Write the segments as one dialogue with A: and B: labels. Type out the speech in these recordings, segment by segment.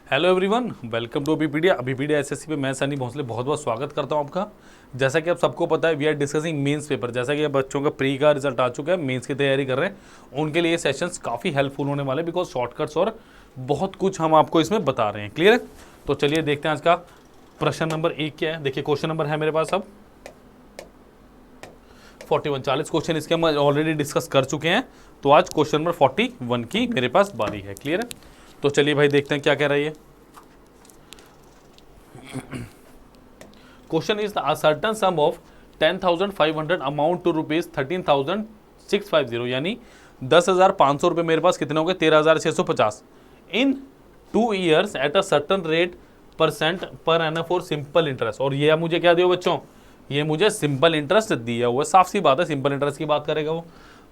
A: Hello everyone, welcome to Abhipedia SSC पे मैं सनी भोसले बहुत बहुत स्वागत करता हूं आपका। जैसा कि आप सबको पता है, we are discussing mains paper. जैसा कि अब बच्चों का प्री का रिजल्ट आ चुका है, मेंस की तैयारी कर रहे हैं, उनके लिए सेशंस काफ़ी हेल्पफुल होने वाले, बिकॉज शॉर्टकट्स और बहुत कुछ हम आपको इसमें बता रहे हैं। क्लियर है? तो चलिए देखते हैं आज का प्रश्न नंबर 1 क्या है। देखिए क्वेश्चन नंबर है मेरे पास अब 41। 40 क्वेश्चन इसके हम ऑलरेडी डिस्कस कर चुके हैं, तो आज क्वेश्चन नंबर 41 की मेरे पास बारी है। क्लियर है? तो चलिए भाई देखते हैं क्या कह रही है। Question is a certain sum of 10,500 amount to rupees 13,650, यानी 10,500 रुपये मेरे पास कितने हो गए? 13,650 इन 2 years at a certain rate percent per annum for simple interest. और ये मुझे क्या दिया बच्चों? ये मुझे सिंपल इंटरेस्ट दिया हुआ है। साफ सी बात है, सिंपल इंटरेस्ट की बात करेगा वो।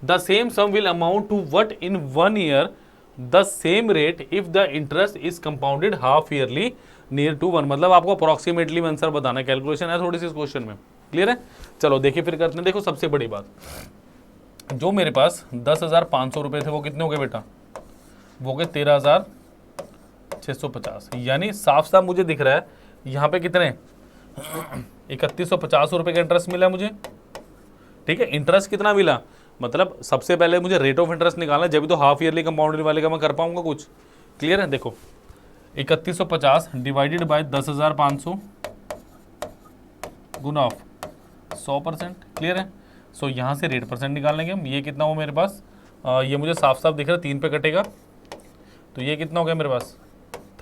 A: The same sum will amount to what in 1 year the same rate if the interest is compounded half yearly near to 1। मतलब आपको अप्रोक्सीमेटली आंसर बताना है, कैलकुलेशन है थोड़ी सी इस क्वेश्चन में। क्लियर है? चलो देखिए फिर करते हैं। देखो सबसे बड़ी बात, जो मेरे पास 10,500 रुपये थे वो कितने हो गए बेटा? वो हो गए 13,650। यानी साफ साफ मुझे दिख रहा है यहाँ पे कितने 3,150 रुपये का इंटरेस्ट मिला मुझे। ठीक है, इंटरेस्ट कितना मिला? मतलब सबसे पहले मुझे रेट ऑफ इंटरेस्ट निकालना है, जब तो हाफ ईयरली कंपाउंडेड वाले का मैं कर पाऊंगा कुछ। क्लियर है? देखो 3,150 divided by 10,500 Guna of 100%। Clear है? सो यहाँ से रेट परसेंट निकाल लेंगे हम। ये कितना हो मेरे पास? ये मुझे साफ साफ दिख रहा है, 3 पे कटेगा, तो ये कितना हो गया मेरे पास?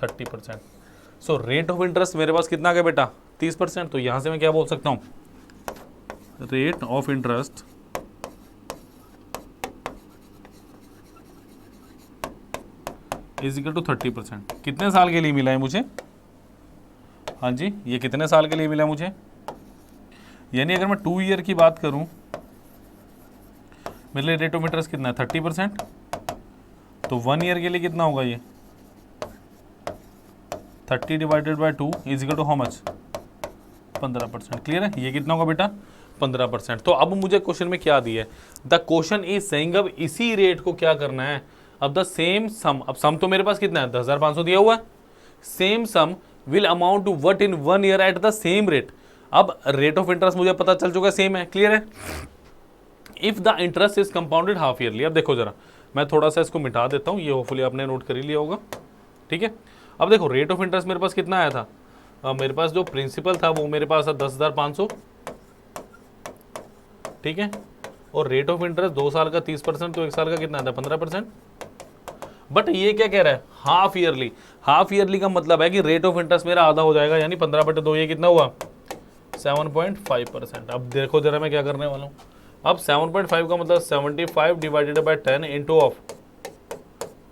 A: 30%। सो रेट ऑफ इंटरेस्ट मेरे पास कितना आ गया बेटा? 30%। तो यहाँ से मैं क्या बोल सकता हूँ? Rate of interest is equal to 30%। कितने साल के लिए मिला है मुझे? हाँ जी, ये कितने साल के लिए मिला मुझे? यानी अगर मैं 2 ईयर की बात करूं, मेरे लिए रेट ऑफ इंटरेस्ट कितना है? 30%। तो 1 ईयर के लिए कितना होगा ये? 30 divided by 2 is equal to how much? 15%। Clear है? ये कितना होगा बेटा? 15%। तो अब मुझे क्वेश्चन में क्या दिया है? द क्वेश्चन इज सेइंग अब इसी रेट को क्या करना है? अब द सेम सम, अब सम तो मेरे पास कितना है? 10,500 दिया हुआ है। Same sum will amount to what in 1 year at the same rate. अब रेट ऑफ इंटरेस्ट मुझे पता चल चुका है, सेम है। क्लियर है? If the interest is compounded half yearly. अब देखो जरा, मैं थोड़ा सा इसको मिटा देता हूँ, ये होपफुली आपने नोट कर ही लिया होगा। ठीक है, अब देखो रेट ऑफ इंटरेस्ट मेरे पास कितना आया था? मेरे पास जो प्रिंसिपल था वो मेरे पास था 10,500। ठीक है, और रेट ऑफ इंटरेस्ट 2 साल का 30%, तो 1 साल का कितना आता है? 15%। बट ये क्या कह रहा है? Half yearly. हाफ ईयरली का मतलब है कि रेट ऑफ इंटरेस्ट मेरा आधा हो जाएगा, यानी 15/2। ये कितना हुआ? 7.5%। अब देखो जरा मैं क्या करने वाला हूँ। अब 7.5 का मतलब 75 डिवाइडेड बाई 10 इंटू ऑफ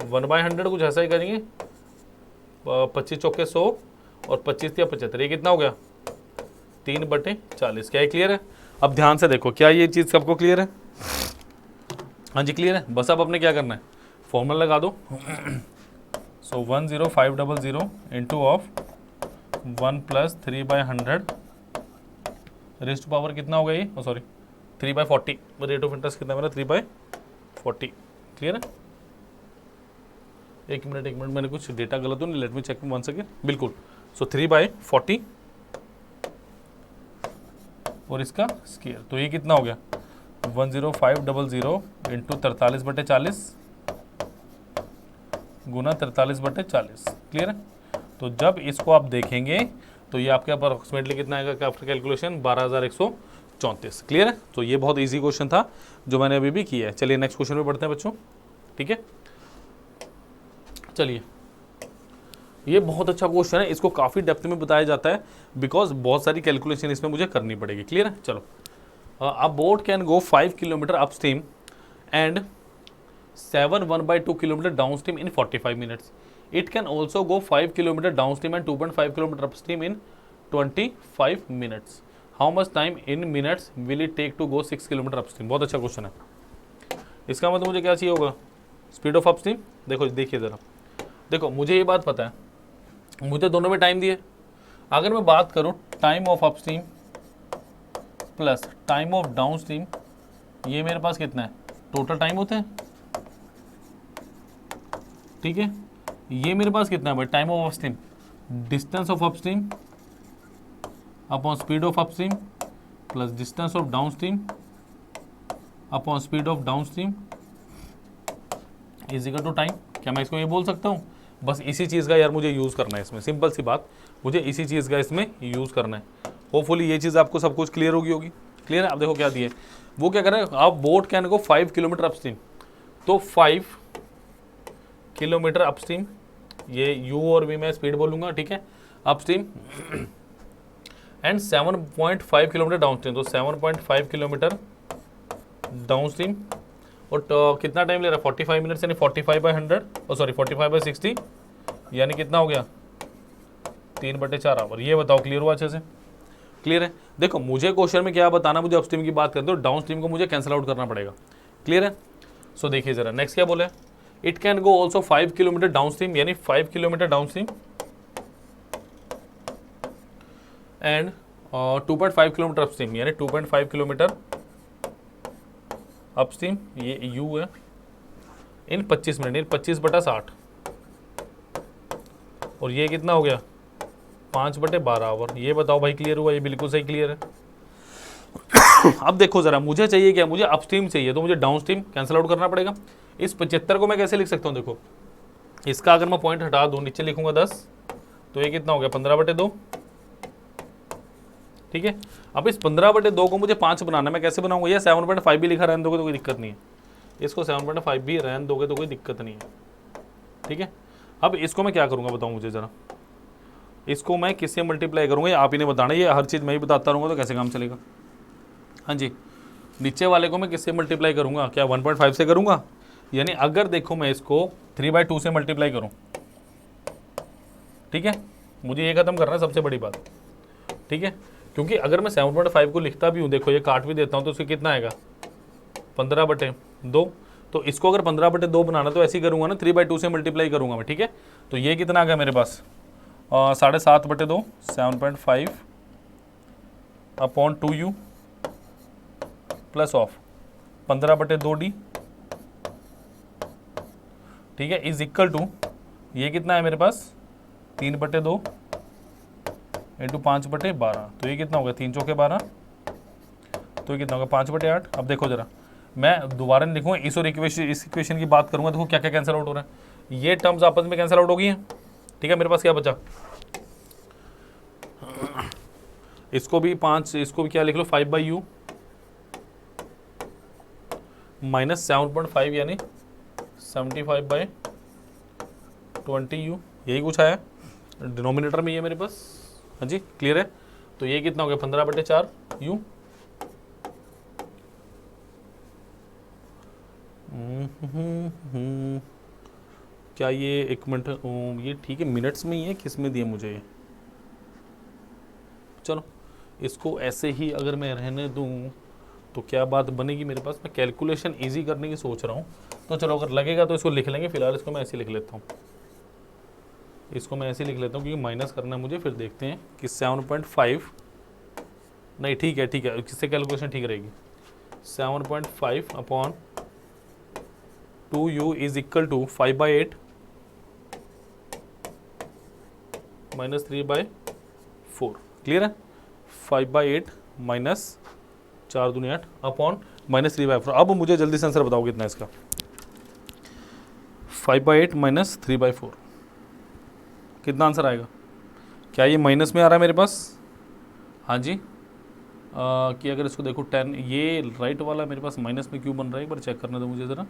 A: 1/100, कुछ ऐसा ही करेंगे। 25 चौके 100 और 25 या 75, ये कितना हो गया? 3/40। क्या है? क्लियर है? अब ध्यान से देखो, क्या ये चीज़ सबको क्लियर है? हाँ जी क्लियर है। बस अब आपने क्या करना है, फॉर्मूला लगा दो। सो 10500 इंटू ऑफ 1 + 3/100 रेस्ट पावर कितना होगा ये? सॉरी 3/40। रेट ऑफ इंटरेस्ट कितना मेरा? 3/40। क्लियर है? एक मिनट, मैंने कुछ डेटा गलत हो नहीं, let me check one second. बिल्कुल। सो 3/40 और इसका स्क्वायर, तो ये कितना हो गया? 10500 इंटू 43/40 गुना 43/40। क्लियर है? तो जब इसको आप देखेंगे तो ये आपके अप्रोक्सीमेटली कितना आएगा आफ्टर कैलकुलेशन? 12,134। क्लियर है? तो ये बहुत इजी क्वेश्चन था जो मैंने अभी भी किया है। चलिए नेक्स्ट क्वेश्चन पे बढ़ते हैं बच्चों। ठीक है, चलिए ये बहुत अच्छा क्वेश्चन है, इसको काफ़ी डेप्थ में बताया जाता है, बिकॉज बहुत सारी कैलकुलेशन इसमें मुझे करनी पड़ेगी। क्लियर है? चलो, a boat can go 5 kilometre upstream and 7 1/2 kilometre downstream in 45 minutes. It can also go 5 kilometre downstream and 2.5 kilometre upstream in 25 minutes. How much time in minutes will it take to go 6 kilometre upstream. बहुत अच्छा question है। इसका मतलब मुझे क्या चाहिए होगा? Speed of upstream. देखो देखिए ज़रा, देखो मुझे ये बात पता है, मुझे दोनों में टाइम दिए। अगर मैं बात करूं time of upstream plus time of downstream, ये मेरे पास कितना है? टोटल टाइम होते हैं। ठीक है, ये मेरे पास कितना है भाई, time of upstream, distance of upstream upon speed of upstream plus distance of downstream upon speed of downstream is equal to time. क्या मैं इसको ये बोल सकता हूँ? बस इसी चीज़ का यार मुझे यूज़ करना है इसमें, सिंपल सी बात, मुझे इसी चीज़ का इसमें यूज़ करना है। होपफुली ये चीज़ आपको सब कुछ क्लियर होगी। क्लियर है? अब देखो क्या दिए, वो क्या कर रहे हैं, आप boat can go 5 kilometre upstream, तो 5 किलोमीटर अपस्ट्रीम, ये यू और वी मैं स्पीड बोलूँगा, ठीक है, अपस्ट्रीम, एंड 7.5 किलोमीटर डाउनस्ट्रीम, तो 7.5 किलोमीटर डाउनस्ट्रीम, और तो कितना टाइम ले रहा है, 45 मिनट्स, यानी 45/100, और सॉरी 45/60, यानी कितना हो गया 3/4 आवर। ये बताओ क्लियर हुआ अच्छे से? क्लियर है? देखो मुझे क्वेश्चन में क्या बताना, मुझे अपस्ट्रीम की बात करते हो, डाउनस्ट्रीम को मुझे कैंसिल आउट करना पड़ेगा। क्लियर है? सो देखिए जरा नेक्स्ट क्या बोले, it can go also 5 kilometre downstream, यानी 5 kilometre downstream and 2.5 kilometre upstream, यानी 2.5 किलोमीटर अपस्ट्रीम, ये यू है, इन 25 मिनट, इन 25/60, और ये कितना हो गया 5/12 आवर। ये बताओ भाई क्लियर हुआ? ये बिल्कुल सही क्लियर है। अब देखो जरा, मुझे चाहिए क्या, मुझे अपस्ट्रीम चाहिए, तो मुझे डाउनस्ट्रीम कैंसिल आउट करना पड़ेगा। इस 75 को मैं कैसे लिख सकता हूँ, देखो इसका अगर मैं पॉइंट हटा दूँ, नीचे लिखूंगा 10, तो ये कितना हो गया 15/2, ठीक है। अब इस 15/2 को मुझे 5 बनाना है, मैं कैसे बनाऊंगा, ये 7.5 भी लिखा रहने दोगे तो कोई दिक्कत नहीं है, इसको 7.5 भी रहने दोगे तो कोई दिक्कत नहीं है, ठीक है। अब इसको मैं क्या करूँगा बताऊँ मुझे ज़रा, इसको मैं किससे मल्टीप्लाई करूँगा, ये आप ही ने बताना, ये हर चीज़ मैं ही बताता रहूँगा तो कैसे काम चलेगा। हाँ जी, नीचे वाले को मैं किससे मल्टीप्लाई करूँगा, क्या 1.5 से करूँगा, यानी अगर देखो मैं इसको 3/2 से मल्टीप्लाई करूँ, ठीक है, मुझे ये खत्म करना है सबसे बड़ी बात, ठीक है, क्योंकि अगर मैं 7.5 को लिखता भी हूँ, देखो ये काट भी देता हूँ, तो उसकी कितना आएगा 15/2, तो इसको अगर 15/2 बनाना तो ऐसे ही करूँगा ना, 3/2 से मल्टीप्लाई करूँगा मैं, ठीक है। तो ये कितना आ गया मेरे पास 7.5/2, 7.5 upon 2u plus of 15/2d, ठीक है, इज इक्वल टू, ये कितना है मेरे पास 3/2 इंटू 5/12, तो ये कितना होगा 3 चौके 12, तो ये कितना होगा 5/8। अब देखो जरा, मैं दोबारा नहीं लिखूंगा, इस और इस इक्वेशन की बात करूंगा, देखो क्या क्या कैंसिल आउट हो रहा है, ये टर्म्स आपस में कैंसिल आउट हो गई हैं, ठीक है। मेरे पास क्या बचा, इसको भी 5, इसको भी क्या लिख लो 5/u माइनस 7.5, यानी 75/20u, यही कुछ आया डिनोमिनेटर में, ये मेरे पास। हाँ जी क्लियर है? तो ये कितना हो गया 15/4 u, क्या ये 1 मिनट, ये ठीक है मिनट्स में ही है, किस में दिया मुझे ये, चलो इसको ऐसे ही अगर मैं रहने दूं तो क्या बात बनेगी मेरे पास, मैं कैलकुलेशन इजी करने की सोच रहा हूँ, तो चलो अगर लगेगा तो इसको लिख लेंगे, फिलहाल इसको मैं ऐसे लिख लेता हूँ, इसको मैं ऐसे लिख लेता हूँ क्योंकि माइनस करना है मुझे, फिर देखते हैं कि 7.5, नहीं ठीक है किससे कैलकुलेशन ठीक रहेगी, 7.5 upon 2u is equal to 5/8 minus 3/4, clear है, 5/8 माइनस 4 दूनी 8 अपॉन माइनस 3/4। अब मुझे जल्दी से आंसर बताओ कितना इसका, 5/8 माइनस 3/4, कितना आंसर आएगा, क्या ये माइनस में आ रहा है मेरे पास, हाँ जी, कि अगर इसको देखो 10, ये राइट वाला मेरे पास माइनस में क्यों बन रहा है, एक बार चेक करने दो मुझे ज़रा,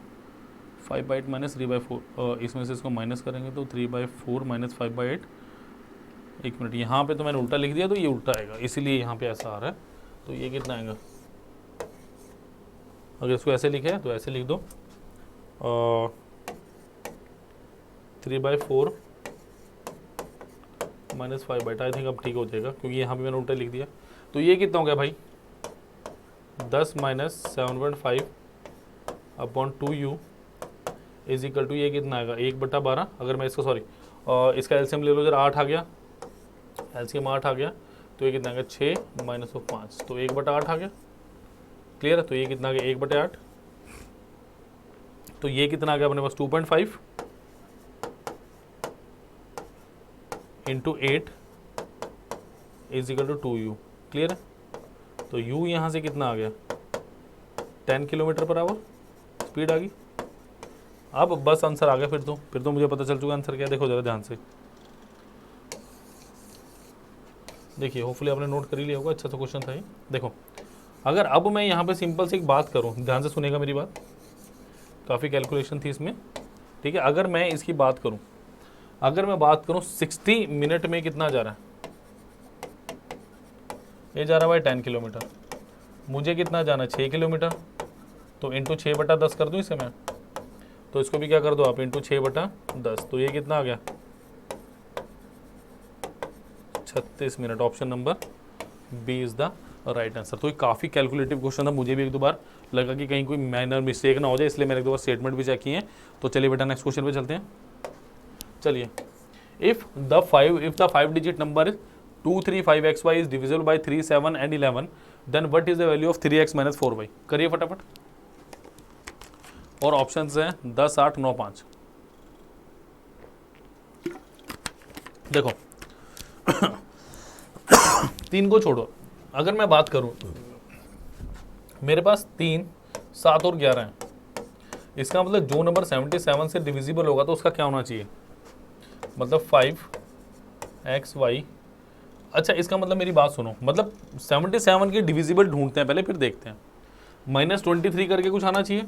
A: 5/8 माइनस 3/4, इसमें से इसको माइनस करेंगे तो 3/4 माइनस 5/8, एक मिनट, यहाँ पे तो मैंने उल्टा लिख दिया, तो ये उल्टा आएगा, इसीलिए यहाँ पे ऐसा आ रहा है, तो ये कितना आएगा, अगर इसको ऐसे लिखे तो ऐसे लिख दो, 3/4 माइनस 5/8, आई थिंक अब ठीक हो जाएगा, क्योंकि यहाँ पे मैंने उल्टा लिख दिया, तो ये कितना हो गया भाई 10 minus 7.5 upon 2u is equal to, ये कितना आएगा 1/12, अगर मैं इसको सॉरी इसका एलसीएम ले लो जरा, 8 आ गया, एलसीएम 8 आ गया, तो ये कितना आ गया 6 माइनस 5, तो 1/8 आ गया, क्लियर है, तो ये कितना आ गया 1/8, तो ये कितना आ गया अपने पास 2.5, into 8 is equal to 2u। Clear है? तो u यहाँ से कितना आ गया, 10 किलोमीटर पर आवर स्पीड आ गई। अब बस आंसर आ गया। फिर तो मुझे पता चल चुका आंसर क्या है। देखो जरा ध्यान से देखिए, होपफुली आपने नोट कर ही लिया होगा। अच्छा सा क्वेश्चन था ये। देखो अगर अब मैं यहाँ पे सिंपल से एक बात करूँ, ध्यान से सुनेगा मेरी बात, काफ़ी कैलकुलेशन थी इसमें, ठीक है। अगर मैं इसकी बात करूँ, अगर मैं बात करूँ 60 मिनट में कितना जा रहा है, ये जा रहा है भाई 10 किलोमीटर, मुझे कितना जाना है 6 किलोमीटर, तो इंटू 6/10 कर दूँ इसे मैं, तो इसको भी क्या कर दो आप, इंटू 6/10, तो ये कितना आ गया 36 minute. Option number B is the right answer. तो ये काफ़ी कैलकुलेटिव क्वेश्चन था, मुझे भी एक दो बार लगा कि कहीं कोई माइनर मिस्टेक ना हो जाए, इसलिए मैंने एक दो बार स्टेटमेंट भी चेक किए हैं। तो चलिए बेटा नेक्स्ट क्वेश्चन पे चलते हैं। चलिए, if the 5 digit number 235xy is divisible by 3, 7 and 11, then what is the value of 3x - 4y। करिए फटाफट। और ऑप्शंस हैं 10, 8, 9, 5। देखो तीन को छोड़ो, अगर मैं बात करूं, मेरे पास 3, 7 और 11 है। इसका मतलब जो नंबर 77 से डिविजिबल होगा तो उसका क्या होना चाहिए, मतलब 5xy। अच्छा, इसका मतलब मेरी बात सुनो, मतलब 77 की डिविजिबल ढूंढते हैं पहले, फिर देखते हैं। -23 करके कुछ आना चाहिए,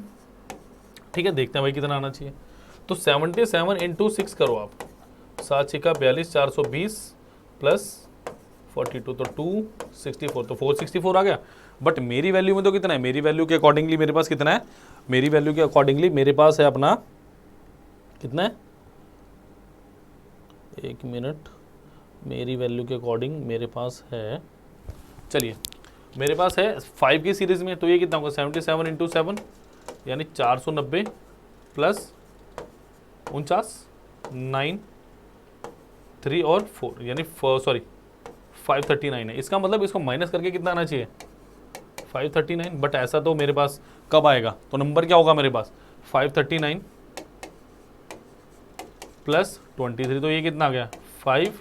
A: ठीक है। देखते हैं भाई कितना आना चाहिए। तो 77 इंटू 6 करो आप, 7 6 42, 420 प्लस 42, तो 264, तो 464 आ गया। बट मेरी वैल्यू में तो कितना है, मेरी वैल्यू के अकॉर्डिंगली मेरे पास कितना है, मेरी वैल्यू के अकॉर्डिंगली मेरे पास है अपना कितना है, 1 मिनट, मेरी वैल्यू के अकॉर्डिंग मेरे पास है, चलिए मेरे पास है 5 की सीरीज में, तो ये कितना होगा 77 इंटू 7 यानी 490 प्लस 49, 9, 3 और 4 यानी 539 है। इसका मतलब इसको माइनस करके कितना आना चाहिए 539, बट ऐसा तो मेरे पास कब आएगा, तो नंबर क्या होगा मेरे पास 539 प्लस 23, तो ये कितना आ गया 5,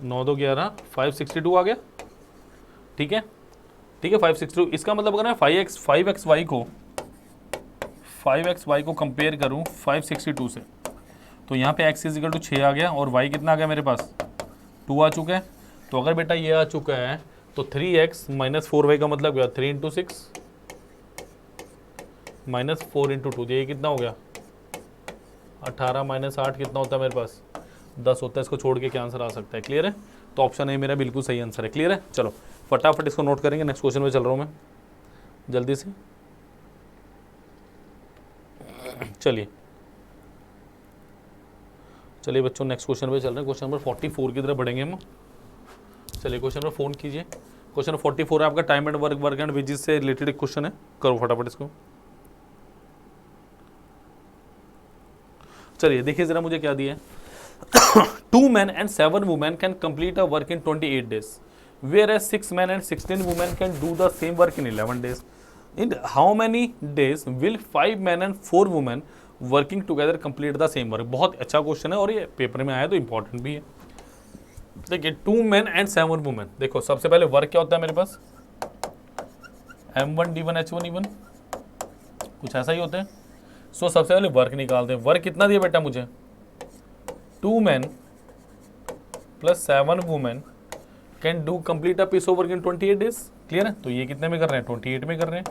A: 9 2 11, 562 आ गया, ठीक है 562। इसका मतलब अगर मैं 5xy को कंपेयर करूं 562 से, तो यहाँ पे x इजिकल टू 6 आ गया और y कितना आ गया मेरे पास 2 आ चुका है। तो अगर बेटा ये आ चुका है तो 3x - 4y का मतलब क्या, 3 इंटू 6 माइनस 4 इंटू 2, ये कितना हो गया 18 - 8 कितना होता है मेरे पास 10 होता है। इसको छोड़ के क्या आंसर आ सकता है, क्लियर है? तो ऑप्शन ए मेरा बिल्कुल सही आंसर है, क्लियर है। चलो फटाफट इसको नोट करेंगे, नेक्स्ट क्वेश्चन पे चल रहा हूँ मैं जल्दी से। चलिए बच्चों नेक्स्ट क्वेश्चन पे चल रहे हैं, क्वेश्चन नंबर 44 की तरफ बढ़ेंगे हम। चलिए क्वेश्चन नंबर फोन कीजिए, क्वेश्चन 44 है आपका, time and work and wages से रिलेटेड एक क्वेश्चन है, करो फटाफट इसको। चलिए देखिए जरा मुझे क्या दिया है। 2 men and 7 women can complete a work in 28 days, whereas 6 men and 16 women can do the same work in 11 days. In how many days will 5 men and 4 women working together complete the same work? बहुत अच्छा question है और ये paper में आया तो important भी है। देखिए 2 men and 7 women, देखो सबसे पहले वर्क क्या होता है मेरे पास M1 D1 H1 E1, कुछ ऐसा ही होता है। सो सबसे पहले वर्क निकालते हैं। वर्क कितना दिया बेटा मुझे 2 men प्लस 7 women can do complete a piece of work in 28 days, clear है। तो ये कितने में कर रहे हैं 28 में कर रहे हैं।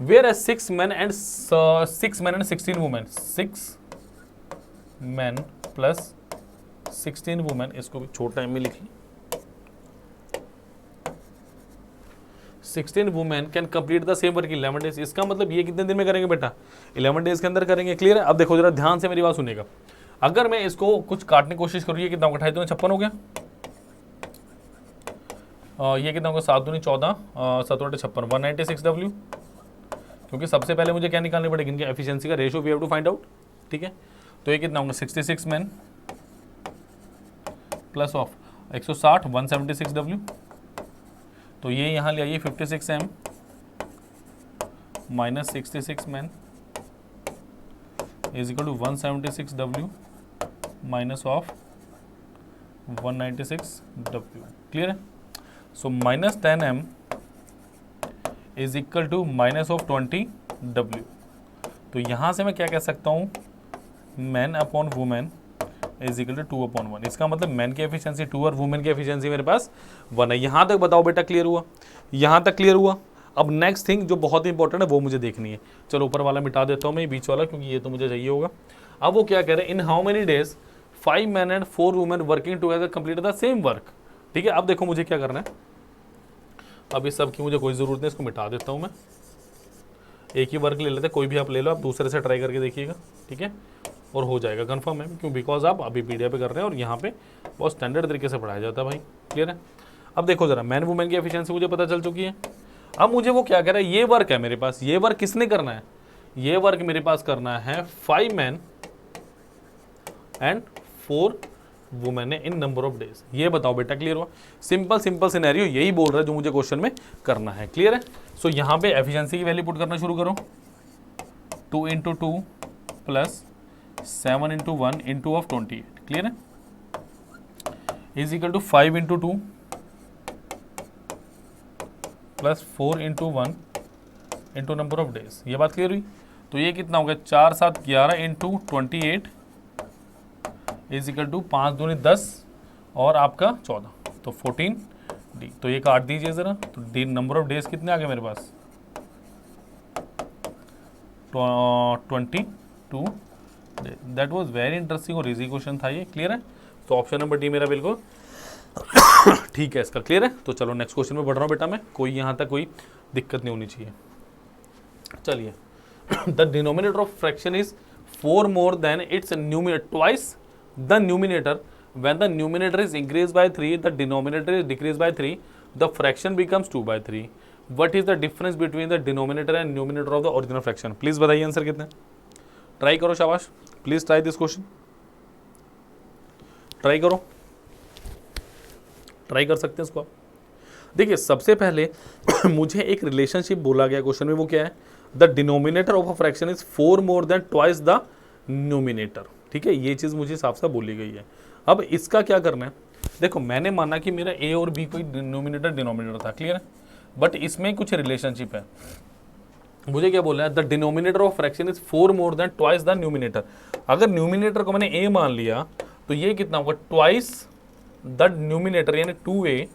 A: Whereas 6 men and 16 women, 6 men प्लस 16 वुमेन, इसको भी छोटा टाइम में लिखिए। 16 women can complete the same work in 11 days. इसका मतलब ये कितने दिन में करेंगे बेटा 11 डेज के अंदर करेंगे, क्लियर है। अब देखो जरा ध्यान से मेरी बात सुनिएगा, अगर मैं इसको कुछ काटने की कोशिश करूँ, ये कितना होगा 28 56 हो गया, ये कितना होगा 7 दूनी 14, 7 56, 196W, क्योंकि सबसे पहले मुझे क्या निकालनी पड़ेगी इनकी एफिशिएंसी का ratio, we have to find out, ठीक है। तो ये कितना होगा 66 मैन प्लस ऑफ 160 176W, तो ये यहाँ ले आइए 56M minus 66 man is equal to 176W minus of 196 W. Clear है? So minus 10m is equal to minus of 20 W. तो यहाँ से मैं क्या कह सकता हूँ, man upon women is equal to 2/1। इसका मतलब मैन की एफिशिएंसी 2 और वुमेन की एफिशिएंसी मेरे पास 1 है। यहाँ तक बताओ बेटा, क्लियर हुआ? यहाँ तक क्लियर हुआ? अब नेक्स्ट थिंग जो बहुत इंपॉर्टेंट है वो मुझे देखनी है। चलो ऊपर वाला मिटा देता हूँ मैं, बीच वाला, क्योंकि ये तो मुझे चाहिए होगा। अब वो क्या कह रहे हैं, in how many days 5 men and 4 women working together complete the same work. ठीक है, अब देखो मुझे क्या करना है, अब इस सब की मुझे कोई ज़रूरत नहीं, इसको मिटा देता हूँ मैं। एक ही वर्क ले लेते, कोई भी आप ले लो, आप दूसरे से ट्राई करके देखिएगा। ठीक है, और हो जाएगा कंफर्म है, क्यों? बिकॉज आप अभी पीडीएफ पे कर रहे हैं और यहाँ पे बहुत स्टैंडर्ड तरीके से पढ़ाया जाता है भाई। क्लियर है? अब देखो जरा, मैन वुमेन की एफिशिएंसी मुझे पता चल चुकी है। अब मुझे वो क्या कह रहा है, ये वर्क है मेरे पास, ये वर्क किसने करना है? ये वर्क मेरे पास करना है 5 men एंड 4 वुमेन है इन नंबर ऑफ डेज। ये बताओ बेटा, क्लियर हुआ? सिंपल सिंपल सिनेरियो यही बोल रहा है जो मुझे क्वेश्चन में करना है। क्लियर है? सो यहाँ पे एफिशिएंसी की वैल्यू पुट करना शुरू करो। 2 × 2 प्लस 7 × 1 इंटू ऑफ 28। क्लियर है? Is equal to 5 × 2 plus 4 × 1 into number of days. ये बात क्लियर हुई? तो ये कितना हो गया, 4 7 11 इंटू 28 इज इक्वल टू 5 दूनी 10 और आपका 14, तो 14 डी। तो ये काट दीजिए ज़रा, तो डी नंबर ऑफ डेज कितने आ गए मेरे पास, 22 दैट वाज वेरी इंटरेस्टिंग और इजी क्वेश्चन था ये। क्लियर है? तो ऑप्शन नंबर डी मेरा बिल्कुल ठीक है इसका। क्लियर है? तो चलो नेक्स्ट क्वेश्चन में बढ़ रहा हूँ बेटा मैं, कोई यहाँ तक कोई दिक्कत नहीं होनी चाहिए। चलिए the denominator of fraction is 4 more than its numerator, twice the numerator. When the numerator is increased by 3, the denominator is decreased by 3, the fraction becomes 2/3. What is the difference between the denominator and numerator of the original fraction? Please बताइए answer कितने, try करो, शाबाश, please try this question, try करो, try कर सकते हैं इसको आप। देखिए सबसे पहले मुझे एक रिलेशनशिप बोला गया क्वेश्चन में, वो क्या है, the denominator of a fraction is 4 more than twice the numerator. ठीक है, ये चीज़ मुझे साफ साफ बोली गई है। अब इसका क्या करना है, देखो मैंने माना कि मेरा ए और बी कोई न्यूमिनेटर डिनोमिनेटर था। क्लियर है? बट इसमें कुछ रिलेशनशिप है। मुझे क्या बोल रहा है, the denominator of fraction is 4 more than twice the numerator. अगर न्यूमिनेटर को मैंने ए मान लिया तो ये कितना होगा, ट्वाइस द न्यूमिनेटर, यानी 2a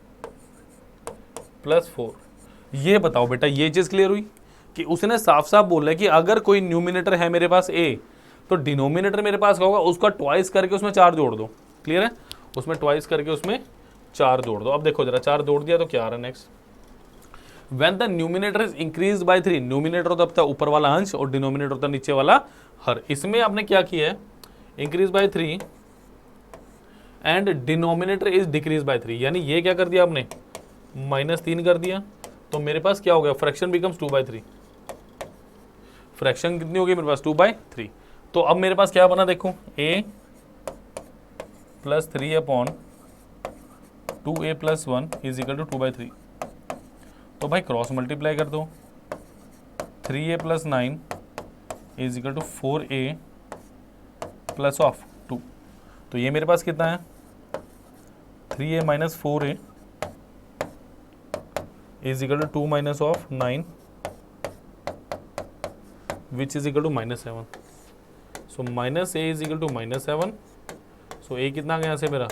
A: + 4। ये बताओ बेटा, ये चीज़ क्लियर हुई कि उसने साफ साफ बोला है कि अगर कोई न्यूमिनेटर है मेरे पास a, तो डिनोमिनेटर मेरे पास क्या होगा, उसका ट्वाइस करके उसमें 4 जोड़ दो। क्लियर है? उसमें ट्वाइस करके उसमें 4 जोड़ दो। अब देखो जरा, 4 जोड़ दिया तो क्या आ रहा है next, when the numerator is increase by 3, numerator होता है ऊपर वाला अंश और डिनोमिनेटर होता है नीचे वाला हर। इसमें आपने क्या किया है, increase by 3 and denominator is decrease by 3, यानी ये क्या कर दिया आपने, -3 कर दिया। तो मेरे पास क्या हो गया, फ्रैक्शन बिकम्स 2/3। फ्रैक्शन कितनी हो गई मेरे पास, 2/3। तो अब मेरे पास क्या बना, देखो a + 3/2a + 1 is equal to 2/3। तो भाई क्रॉस मल्टीप्लाई कर दो, 3a + 9 is equal to 4a + 2। तो ये मेरे पास कितना है, 3a - 4a is equal to 2 - 9 which is equal to -7। So -a is equal to -7। So a कितना आ गया यहाँ से मेरा,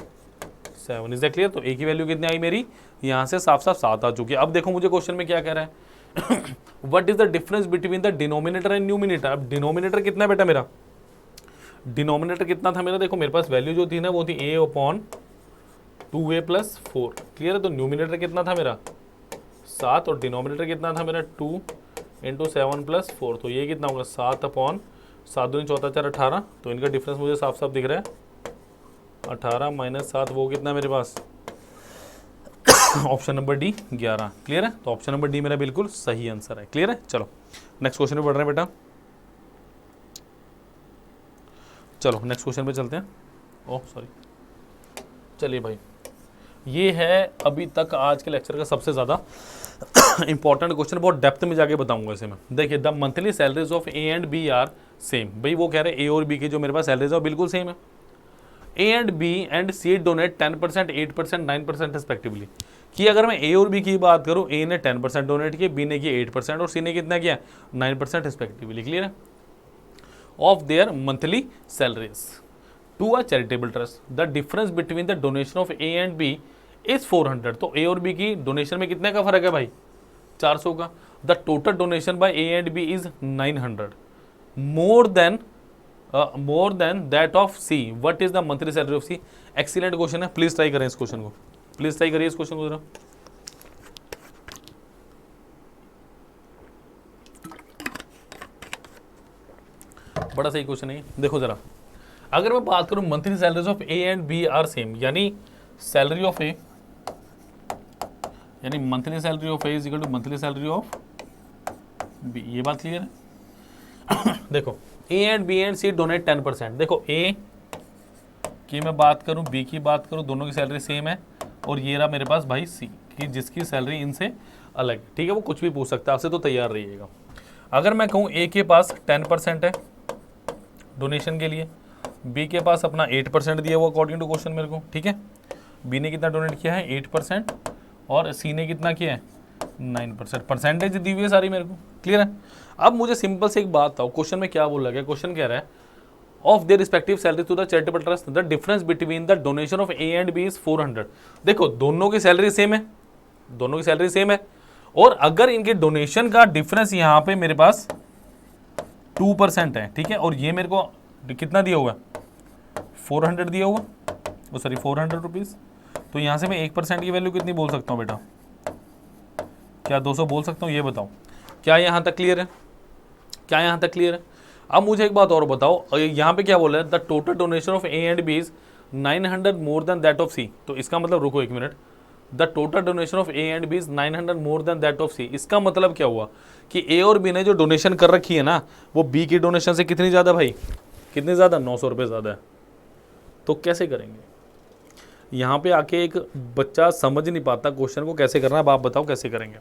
A: 7। Is that clear? तो a की वैल्यू कितनी आई मेरी, यहाँ से साफ साफ 7 आ चुकी है। अब देखो मुझे क्वेश्चन में क्या कह रहा है, what is the difference between the denominator and numerator. अब डिनोमिनेटर कितना है बेटा मेरा, डिनोमिनेटर कितना था मेरा, देखो मेरे पास वैल्यू जो थी ना वो थी a/2a + 4। क्लियर है? तो न्यूमिनेटर कितना था मेरा, 7, और डिनोमिनेटर कितना था मेरा, 2 × 7 + 4। तो ये कितना होगा, 7/7 दूनी 14 4 18। तो इनका डिफरेंस मुझे साफ साफ दिख रहा है, 18 - 7 वो कितना मेरे पास, ऑप्शन नंबर डी 11। क्लियर है? तो ऑप्शन नंबर डी मेरा बिल्कुल सही आंसर है। क्लियर है? चलो नेक्स्ट क्वेश्चन पे बढ़ रहे हैं बेटा, चलो नेक्स्ट क्वेश्चन पे चलते हैं। ओह सॉरी, चलिए भाई, ये है अभी तक आज के लेक्चर का सबसे ज़्यादा इंपॉर्टेंट क्वेश्चन, बहुत डेप्थ में जाके बताऊंगा इसे मैं। देखिए, the monthly salaries of A and B are same. भाई वो कह रहे हैं ए और बी की जो मेरे पास सैलरीज है वो बिल्कुल सेम है। A and B and C donate 10%, 8%, 9% respectively. कि अगर मैं ए और बी की बात करूं, ए ने 10% डोनेट किया, बी ने किया 8% और सी ने कितना किया 9% रिस्पेक्टिवली। क्लियर है? Of their monthly salaries to a charitable trust, the difference between the donation of A and B is 400। तो ए और बी की डोनेशन में कितने का फर्क है भाई? 400 का। The total donation by A and B is 900, more than that of C. What is the monthly salary of C? Excellent question है, प्लीज ट्राई करें इस क्वेश्चन को, प्लीज ट्राई करिए इस क्वेश्चन को जरा। बड़ा सही क्वेश्चन है। देखो जरा, अगर मैं बात करूं monthly salaries of A and B are same, यानी सैलरी ऑफ ए, यानी monthly salary of A is equal to monthly salary of B. ये बात क्लियर है? देखो A and B and C donate 10%। देखो ए की मैं बात करूं, बी की बात करूं, दोनों की सैलरी सेम है। और ये रहा मेरे पास भाई सी, कि जिसकी सैलरी इनसे अलग है। ठीक है, वो कुछ भी पूछ सकता है आपसे, तो तैयार रहिएगा। अगर मैं कहूँ ए के पास 10% है डोनेशन के लिए, बी के पास अपना 8% दिया हुआ अकॉर्डिंग टू क्वेश्चन मेरे को। ठीक है, बी ने कितना डोनेट किया है 8% और सी ने कितना किया है 9%। परसेंटेज दी हुई है सारी मेरे को। क्लियर है? अब मुझे सिंपल से एक बात बताओ, क्वेश्चन में क्या बोला गया? क्वेश्चन कह रहा है of their respective salary to the charitable trust, the difference between the donation of A and B is 400। देखो दोनों की सैलरी सेम है, दोनों की सैलरी सेम है, और अगर इनके डोनेशन का डिफरेंस यहाँ पे मेरे पास 2% है, ठीक है, और ये मेरे को कितना दिया हुआ है 400 दिया हुआ, वो सॉरी 400 रुपीज़। तो यहाँ से मैं 1% की वैल्यू कितनी बोल सकता हूँ बेटा? क्या 200 बोल सकता हूँ? ये बताओ, क्या यहाँ तक क्लियर है? क्या यहाँ तक क्लियर है? अब मुझे एक बात और बताओ, यहाँ पे क्या बोला है? The total donation of A and B is 900 more than that of C. तो इसका मतलब, रुको एक मिनट, the total donation of A and B is 900 more than that of C. इसका मतलब क्या हुआ कि ए और बी ने जो डोनेशन कर रखी है ना, वो बी की डोनेशन से कितनी ज़्यादा भाई? कितनी ज़्यादा? 900 रुपये ज़्यादा है। तो कैसे करेंगे? यहाँ पे आके एक बच्चा समझ नहीं पाता क्वेश्चन को कैसे करना है। अब आप बताओ कैसे करेंगे?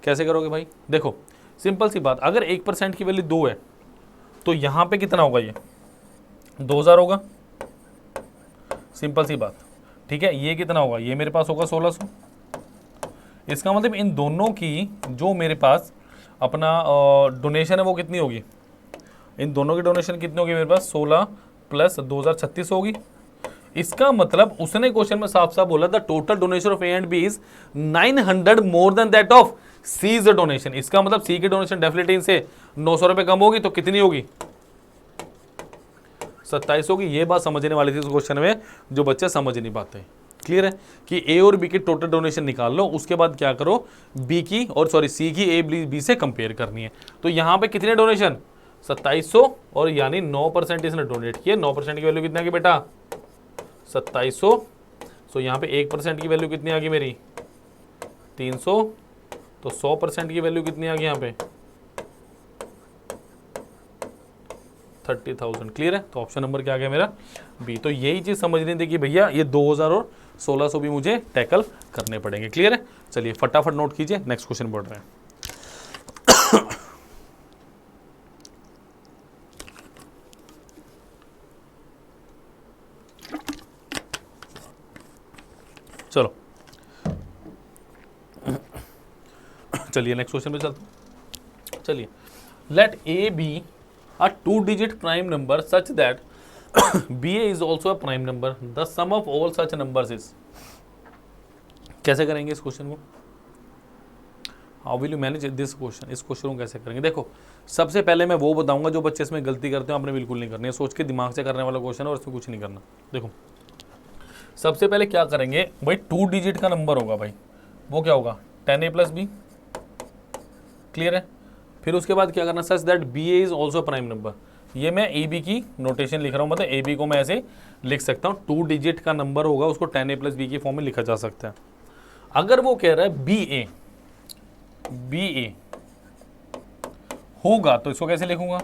A: कैसे करोगे भाई? देखो सिंपल सी बात, अगर 1% की वैल्यू 2 है तो यहाँ पे कितना होगा? ये 2000 होगा, सिंपल सी बात। ठीक है, ये कितना होगा? ये मेरे पास होगा 1600। इसका मतलब इन दोनों की जो मेरे पास अपना डोनेशन है वो कितनी होगी? इन दोनों की डोनेशन कितनी होगी मेरे पास? 16 प्लस 2000 36 होगी। इसका मतलब उसने क्वेश्चन में साफ साफ बोला the total donation of A and B is 900 more than that of C is the donation. इसका मतलब सी की डोनेशन डेफिनेटली इनसे 900 रुपए कम होगी, तो कितनी होगी? 27 होगी। ये बात समझने वाली थी इस क्वेश्चन में, जो बच्चे समझ नहीं पाते। क्लियर है कि ए और बी की टोटल डोनेशन निकाल लो, उसके बाद क्या करो, बी की और सॉरी सी की ए बी से कंपेयर करनी है। तो यहाँ पे कितने डोनेशन? 2700, और यानी 9% इसने डोनेट किया। 9% की वैल्यू कितना की बेटा? 2700। सो यहाँ पे 1% की वैल्यू कितनी आ गई मेरी? 300। तो 100% की वैल्यू कितनी आ गई यहाँ पे? 30,000। क्लियर है? तो ऑप्शन नंबर क्या आ गया मेरा? बी। तो यही चीज समझनी थी कि भैया ये 2000 और 1600 भी मुझे टैकल करने पड़ेंगे। क्लियर है? चलिए फटाफट नोट कीजिए, नेक्स्ट क्वेश्चन बढ़ रहे हैं। चलो चलिए नेक्स्ट क्वेश्चन पे चलते हैं। चलिए, let A B a 2-digit prime number such that BA is also a prime number. The sum of all such numbers is। कैसे करेंगे इस क्वेश्चन को? How will you manage this question? इस question को कैसे करेंगे? देखो सबसे पहले मैं वो बताऊंगा जो बच्चे इसमें गलती करते हैं, आपने बिल्कुल नहीं करनी है। सोच के दिमाग से करने वाला क्वेश्चन है और इसमें कुछ नहीं करना। देखो सबसे पहले क्या करेंगे भाई, 2 डिजिट का नंबर होगा भाई, वो क्या होगा? 10A + B। क्लियर है? फिर उसके बाद क्या करना? Such that B A is also prime number. ये मैं ए बी की नोटेशन लिख रहा हूँ, मतलब ए बी को मैं ऐसे लिख सकता हूँ, 2 डिजिट का नंबर होगा, उसको 10A + B की फॉर्म में लिखा जा सकता है। अगर वो कह रहा है बी ए होगा तो इसको कैसे लिखूंगा?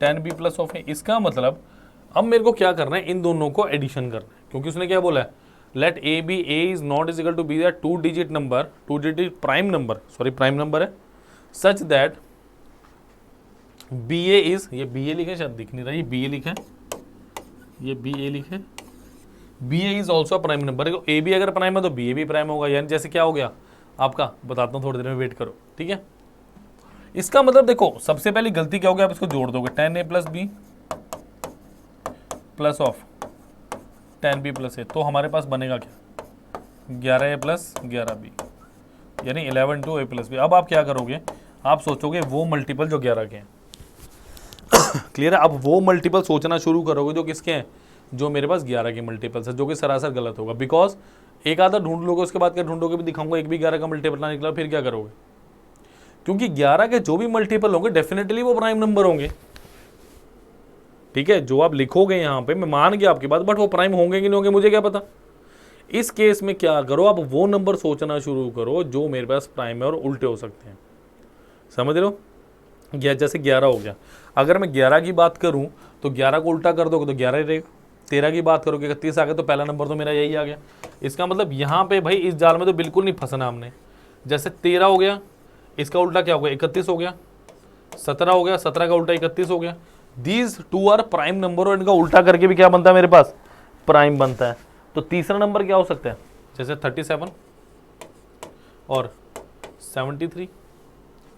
A: 10B + A। इसका मतलब अब मेरे को क्या करना है? इन दोनों को एडिशन करना है, क्योंकि उसने क्या बोला है? Let A B A is not is equal to B 2 digit number, 2 digit prime number, sorry prime number है, such that B A is, ये बी ए लिखे शायद दिख नहीं रहा, ये बी ए लिखे, ये बी ए लिखे, B A is also prime number. A B अगर प्राइम है तो बी ए भी प्राइम होगा, यानी जैसे क्या हो गया आपका, बताता हूँ थोड़ी देर में, वेट करो, ठीक है। इसका मतलब देखो सबसे पहली गलती क्या होगी, आप इसको जोड़ दोगे 10a plus B plus of 10b plus A, तो हमारे पास बनेगा क्या 11a प्लस 11b, यानी 11 टू a प्लस बी। अब आप क्या करोगे, आप सोचोगे वो मल्टीपल जो 11 के हैं क्लियर है। अब वो मल्टीपल सोचना शुरू करोगे जो किसके हैं, जो मेरे पास 11 के मल्टीपल्स है, जो कि सरासर गलत होगा। बिकॉज एक आधा ढूंढ लोगे, उसके बाद क्या ढूंढोगे भी दिखाऊंगा, एक भी 11 का मल्टीपल ना निकला, फिर क्या करोगे, क्योंकि 11 के जो भी मल्टीपल होंगे डेफिनेटली वो प्राइम नंबर होंगे, ठीक है। जो आप लिखोगे यहाँ पे मैं मान गया आपकी बात, बट वो प्राइम होंगे कि नहीं होंगे मुझे क्या पता। इस केस में क्या करो, आप वो नंबर सोचना शुरू करो जो मेरे पास प्राइम है और उल्टे हो सकते हैं, समझ रहे हो। जैसे 11 हो गया, अगर मैं 11 की बात करूं तो 11 को उल्टा कर दोगे तो 11 ही रहेगा। 13 की बात करोगे 31 आ गया, तो पहला नंबर तो मेरा यही आ गया। इसका मतलब यहाँ पे भाई इस जाल में तो बिल्कुल नहीं फंसना हमने। जैसे 13 हो गया, इसका उल्टा क्या हो गया 31 हो गया, 17 हो गया, 17 का उल्टा 31 हो गया। These two are prime number, और इनका उल्टा करके भी क्या बनता है मेरे पास, प्राइम बनता है। तो तीसरा नंबर क्या हो सकता है, जैसे 37 और 73,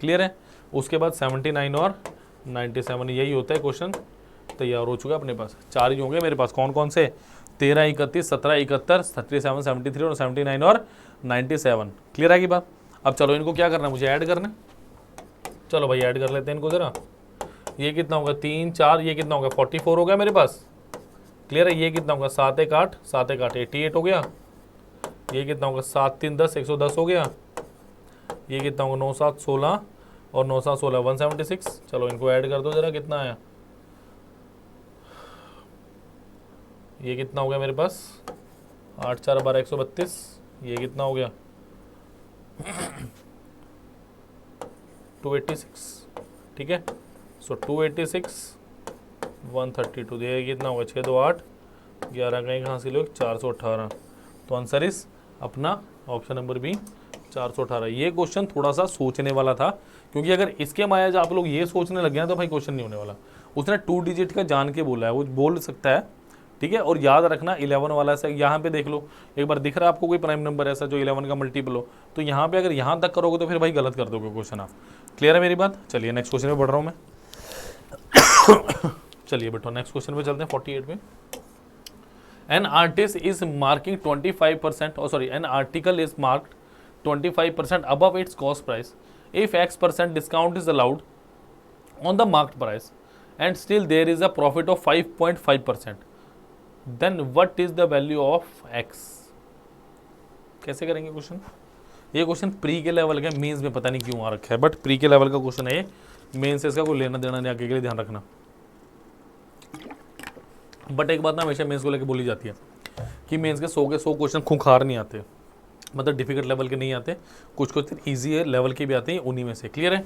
A: क्लियर है। उसके बाद 79 और 97, यही होता है। क्वेश्चन तैयार हो चुका है अपने पास। 4 ही होंगे मेरे पास, कौन कौन से, 13, 31, 17, 71, 37, 73 और 79 और 97, क्लियर है की बात। अब चलो इनको क्या करना है, मुझे ऐड करना है। चलो भाई ऐड कर लेते हैं इनको ज़रा। ये कितना होगा 3, 4, ये कितना होगा 44 हो गया मेरे पास, क्लियर है। ये कितना होगा 7, 1, 8, 7, 1, 8, 88 हो गया। ये कितना होगा 7, 3, 10, 110 हो गया। ये कितना होगा 9, 7, 16 और 9, 7, 16, 176। चलो इनको ऐड कर दो ज़रा, कितना आया, ये कितना हो गया मेरे पास 8, 4, 12, 132। ये कितना हो गया 286, ठीक है। सो 286, 132, ये कितना होगा 6, 2, 8, 11 का एक हासिल हो 418। तो आंसर इस अपना ऑप्शन नंबर बी 418। ये क्वेश्चन थोड़ा सा सोचने वाला था, क्योंकि अगर इसके माया आप लोग ये सोचने लग गए ना तो भाई क्वेश्चन नहीं होने वाला। उसने 2 डिजिट का जान के बोला है, वो बोल सकता है, ठीक है। और याद रखना 11 वाला से यहाँ पे देख लो, एक बार दिख रहा है आपको कोई प्राइम नंबर ऐसा जो 11 का मल्टीपल हो, तो यहाँ पे अगर यहाँ तक करोगे तो फिर भाई गलत कर दोगे क्वेश्चन आप। क्लियर है मेरी बात। चलिए नेक्स्ट क्वेश्चन पे बढ़ रहा हूँ मैं चलिए बेटो नेक्स्ट क्वेश्चन पे चलते हैं 48 पे। एन आर्टिस्ट इज मार्किंग 25%, और sorry an article is marked 25% above its cost price if X% discount is allowed on the marked price and still there is a profit of 5.5%, then what is the value of X? कैसे करेंगे question. ये question pre के level का, mains में पता नहीं क्यों आ रखा है, बट प्री के लेवल का क्वेश्चन है ये। मेंस से इसका कोई लेना देना नहीं, आगे के लिए ध्यान रखना। बट एक बात ना हमेशा मेंस को लेकर बोली जाती है कि मेंस के 100 के 100 क्वेश्चन खूंखार नहीं आते, मतलब डिफिकल्ट लेवल के नहीं आते, कुछ क्वेश्चन ईजी है लेवल के भी आते हैं, उन्हीं में से। क्लियर है।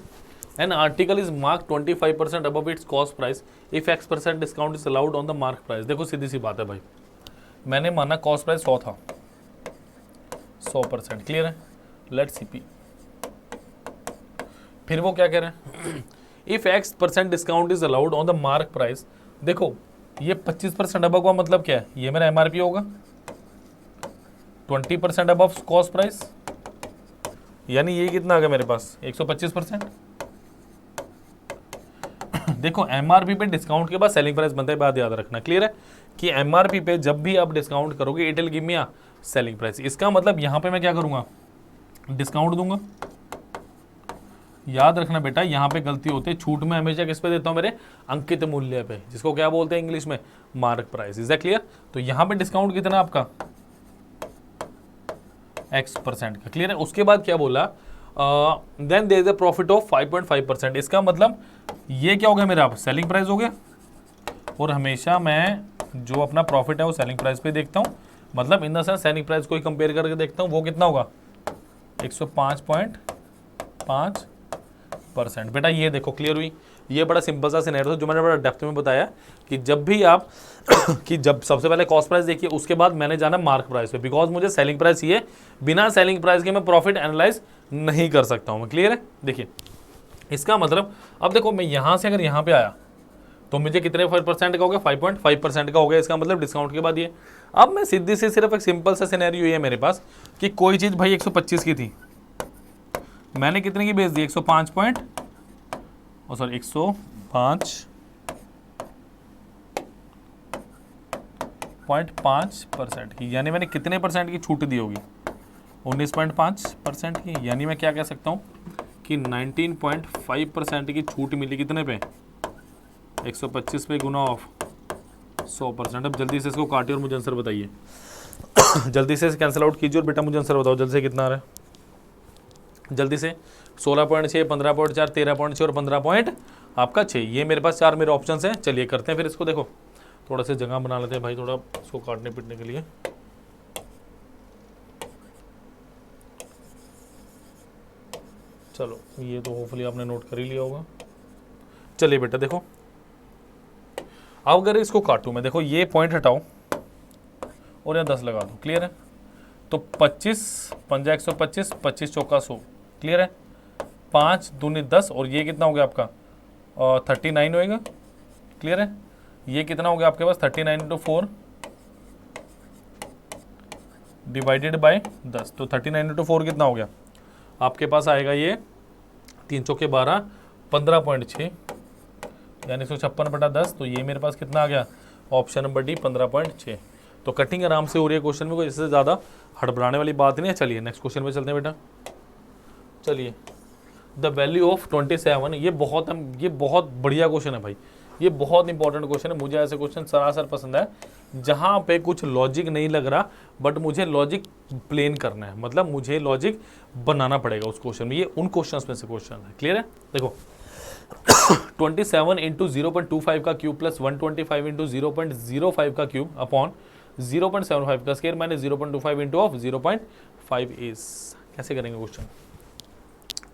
A: An article is mark 25% above it's cost price if X% discount is allowed on the mark price. देखो सीधी सी बात है भाई, मैंने माना कॉस्ट प्राइस 100 था, 100%, क्लियर है। लेट्स सी पी, फिर वो क्या कह रहे हैं, if X% discount is allowed on the mark price. देखो ये 25% अबव का मतलब क्या है, ये मेरा MRP होगा, 20% अबव कॉस्ट प्राइस, यानी ये कितना आ गया मेरे पास 125%। देखो MRP पे डिस्काउंट के बाद सेलिंग प्राइस बनता है, बात याद रखना। क्लियर है कि MRP पे जब भी आप डिस्काउंट करोगे it will give me selling price. इसका मतलब यहाँ पे मैं क्या करूँगा, डिस्काउंट दूंगा। याद रखना बेटा, यहाँ पे गलती होती है, छूट में हमेशा किस पे देता हूँ, मेरे अंकित मूल्य पे, जिसको क्या बोलते हैं इंग्लिश में, mark price. Is that clear. तो यहाँ पे डिस्काउंट कितना आपका X% का, क्लियर है। उसके बाद क्या बोला, then there is a profit of 5.5%। इसका मतलब ये क्या हो गया मेरा सेलिंग प्राइस हो गया, और हमेशा मैं जो अपना प्रॉफिट है वो सेलिंग प्राइस पे देखता हूँ, मतलब in the sense selling price को ही कंपेयर करके देखता हूँ, वो कितना होगा 105.5%। बेटा ये देखो क्लियर हुई। ये बड़ा सिंपल सा सिनेरियो था जो मैंने बड़ा डेप्थ में बताया कि जब भी आप कि जब सबसे पहले कॉस्ट प्राइस देखिए, उसके बाद मैंने जाना मार्क प्राइस पे, बिकॉज मुझे सेलिंग प्राइस ये, बिना सेलिंग प्राइस के मैं प्रॉफिट एनालाइज नहीं कर सकता हूँ मैं। क्लियर है। देखिए इसका मतलब अब देखो मैं यहाँ से अगर यहाँ पे आया तो मुझे कितने % का हो गया, 5.5% का हो गया, इसका मतलब डिस्काउंट के बाद ये। अब मैं सीधी से सिर्फ एक सिंपल सा सिनेरियो ये है मेरे पास कि कोई चीज़ भाई 125 की थी, मैंने कितने की बेच दी, 105.5% की, यानी मैंने कितने % की छूट दी होगी, 19.5% की। यानी मैं क्या कह सकता हूँ कि 19.5% की छूट मिली कितने पे, 125 पे गुना ऑफ 100%। अब जल्दी से इसको काटिए और मुझे आंसर बताइए। जल्दी से कैंसिल आउट कीजिए और बेटा मुझे आंसर बताओ जल्दी से कितना आ रहा है, जल्दी से। 16.6, 15.4, 13.6 और 15.6 ये मेरे पास 4 मेरे ऑप्शन हैं। चलिए करते हैं फिर इसको। देखो थोड़ा सा जगह बना लेते हैं भाई, थोड़ा इसको काटने पीटने के लिए। चलो ये तो होपफुली आपने नोट कर ही लिया होगा। चलिए बेटा देखो, अब अगर इसको काटूं मैं, देखो ये पॉइंट हटाओ और यहाँ 10 लगा दूं, क्लियर है। तो 25 पंजा 125, 25 चौका 100, क्लियर है। 5 दूनी 10 और ये कितना हो गया आपका 39 होएगा, क्लियर है। ये कितना हो गया आपके पास 39 × 4 डिवाइडेड बाय 10, तो 39 × 4 कितना हो गया आपके पास आएगा, ये 3 चौके 12, 15.6 यानी 156/10। तो ये मेरे पास कितना आ गया, ऑप्शन नंबर डी 15.6। तो कटिंग आराम से हो रही है क्वेश्चन में, कोई इससे ज़्यादा हड़बड़ाने वाली बात नहीं है। चलिए नेक्स्ट क्वेश्चन पे चलते हैं बेटा। चलिए द वैल्यू ऑफ 27, ये बहुत बढ़िया क्वेश्चन है भाई, ये बहुत इंपॉर्टेंट क्वेश्चन है। मुझे ऐसे क्वेश्चन सरासर पसंद है जहाँ पे कुछ लॉजिक नहीं लग रहा बट मुझे लॉजिक प्लेन करना है, मतलब मुझे लॉजिक बनाना पड़ेगा उस क्वेश्चन में। ये उन क्वेश्चंस में से क्वेश्चन है, क्लियर है। देखो 27 × 0.25 का क्यूब प्लस 125 × 0.05 का क्यूब अपॉन 0.75 का square minus 0.25 into of 0.5 is, कैसे करेंगे क्वेश्चन,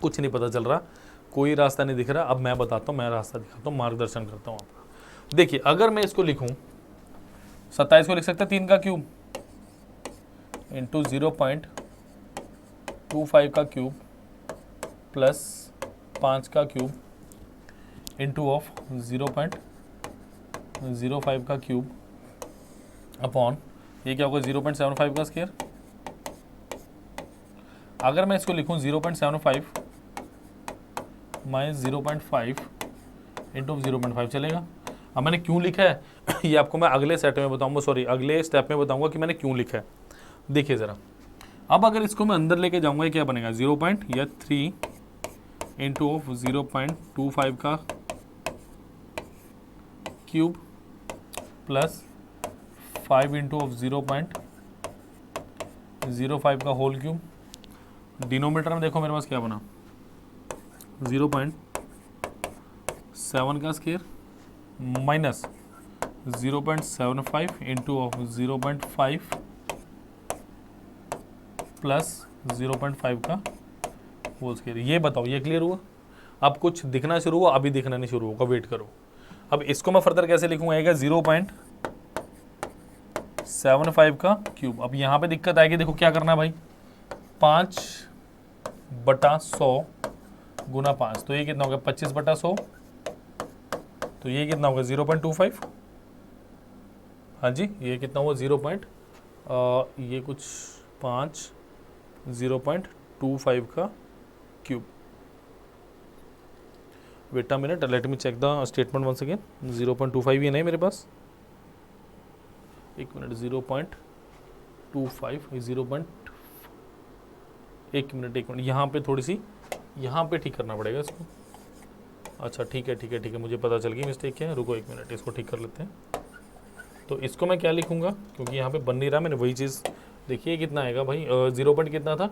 A: कुछ नहीं पता चल रहा, कोई रास्ता नहीं दिख रहा। अब मैं बताता हूँ, मैं रास्ता दिखाता हूँ, मार्गदर्शन करता हूँ आपका। देखिए अगर मैं इसको लिखूँ 27 को लिख सकते हैं 3 का क्यूब इंटू 0.25 का क्यूब प्लस 5 का क्यूब इंटू ऑफ 0.05 का क्यूब अपॉन ये क्या होगा 0.75 का स्क्वायर। अगर मैं इसको लिखूं 0.75 माइनस 0.5 इंटू 0.5 चलेगा। अब मैंने क्यों लिखा है ये आपको मैं अगले सेट में बताऊंगा, सॉरी अगले स्टेप में बताऊंगा कि मैंने क्यों लिखा है। देखिए ज़रा, अब अगर इसको मैं अंदर लेके जाऊंगा ये क्या बनेगा 0.3 इंटू ऑफ 0.25 का क्यूब प्लस 5 इंटू ऑफ 0.05 का होल क्यूब। डिनोमीटर में देखो मेरे पास क्या बना 0.7 का square minus 0.75 into of 0.5 plus 0.5 का होल स्क्वायर। ये बताओ ये क्लियर हुआ? अब कुछ दिखना शुरू हुआ? अभी दिखना नहीं शुरू होगा, वेट करो। अब इसको मैं फर्दर कैसे लिखूंगा, आएगा 0.75 का क्यूब। अब यहाँ पे दिक्कत आएगी, देखो क्या करना है भाई 5/100 गुना 5, तो ये कितना होगा 25/100, तो ये कितना होगा 0.25। हाँ जी ये कितना हुआ ये कुछ 5 0.25 का cube. Wait a minute, let me check the statement once again. 0.25 ये नहीं मेरे पास, एक मिनट 0.25 एक मिनट यहाँ पे थोड़ी सी यहाँ पे ठीक करना पड़ेगा इसको। अच्छा ठीक है मुझे पता चल गई मिस्टेक क्या है, रुको एक मिनट इसको ठीक कर लेते हैं। तो इसको मैं क्या लिखूंगा क्योंकि यहाँ पे बन नहीं रहा, मैंने वही चीज़ देखिए कितना आएगा भाई कितना था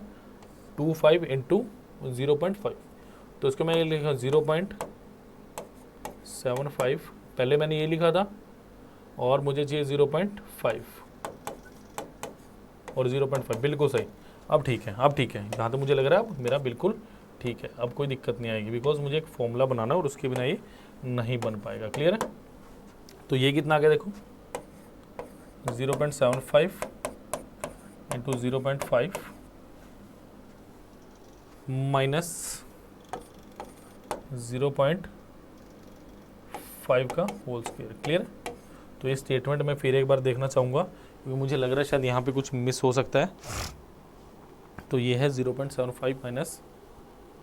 A: 25 इंटू 0.5, तो इसको मैं लिखा 0.75, पहले मैंने ये लिखा था और मुझे चाहिए 0.5 और 0.5 बिल्कुल सही। अब ठीक है जहाँ तक मुझे लग रहा है अब मेरा बिल्कुल ठीक है, अब कोई दिक्कत नहीं आएगी बिकॉज मुझे एक फॉर्मूला बनाना है और उसके बिना ये नहीं बन पाएगा, क्लियर है। तो ये कितना आ गया देखो 0.75 इंटू 0.5 माइनस 5 का होल स्क्वायर। क्लियर? तो ये स्टेटमेंट मैं फिर एक बार देखना चाहूँगा क्योंकि मुझे लग रहा है शायद यहाँ पे कुछ मिस हो सकता है। तो ये है 0.75 माइनस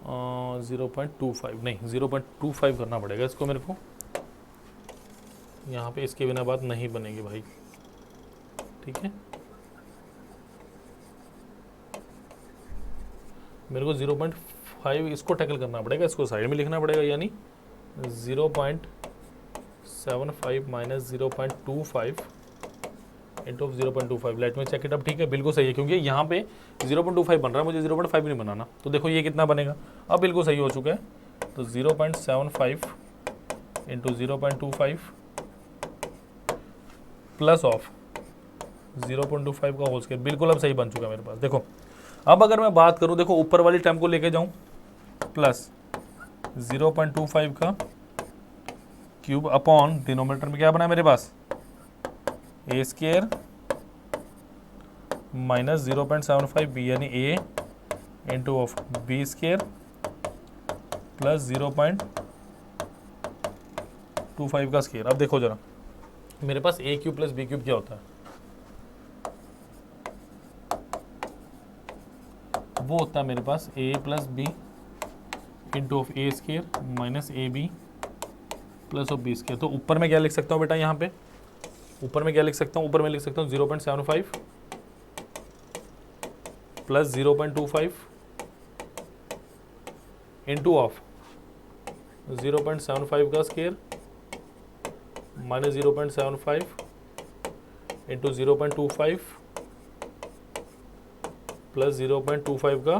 A: 0.25, नहीं 0.25 करना पड़ेगा इसको मेरे को। यहाँ पे इसके बिना बात नहीं बनेगी भाई, ठीक है। मेरे को 0.5 इसको टैकल करना पड़ेगा, इसको साइड में लिखना पड़ेगा, यानी 0.75 माइनस 0.25 इंटू 0.25। लेट में चेक इट अप, ठीक है, बिल्कुल सही है क्योंकि यहाँ पे 0.25 बन रहा है, मुझे 0.5 नहीं बनाना। तो देखो ये कितना बनेगा, अब बिल्कुल सही हो चुका है। तो 0.75 इंटू 0.25 प्लस ऑफ 0.25 का होल स्क्वायर, बिल्कुल अब सही बन चुका है मेरे पास। देखो अब अगर मैं बात करूं, देखो ऊपर वाली टर्म को लेके जाऊं, प्लस 0.25 का क्यूब अपॉन डिनोमिनेटर में क्या बना है मेरे पास, ए स्क्वायर माइनस 0.75 बी, यानी A into of B square plus 0.25 का स्क्वायर। अब देखो जरा, मेरे पास A cube plus B cube क्या होता है, वो होता है मेरे पास A plus B into of A square minus A B plus of B square. तो ऊपर में क्या लिख सकता हूँ बेटा, यहाँ पे ऊपर में क्या लिख सकता हूँ, ऊपर में लिख सकता हूँ 0.75 प्लस 0.25 इंटू ऑफ 0.75 का स्क्वायर माइनस 0.75 इंटू 0.25 प्लस 0.25 का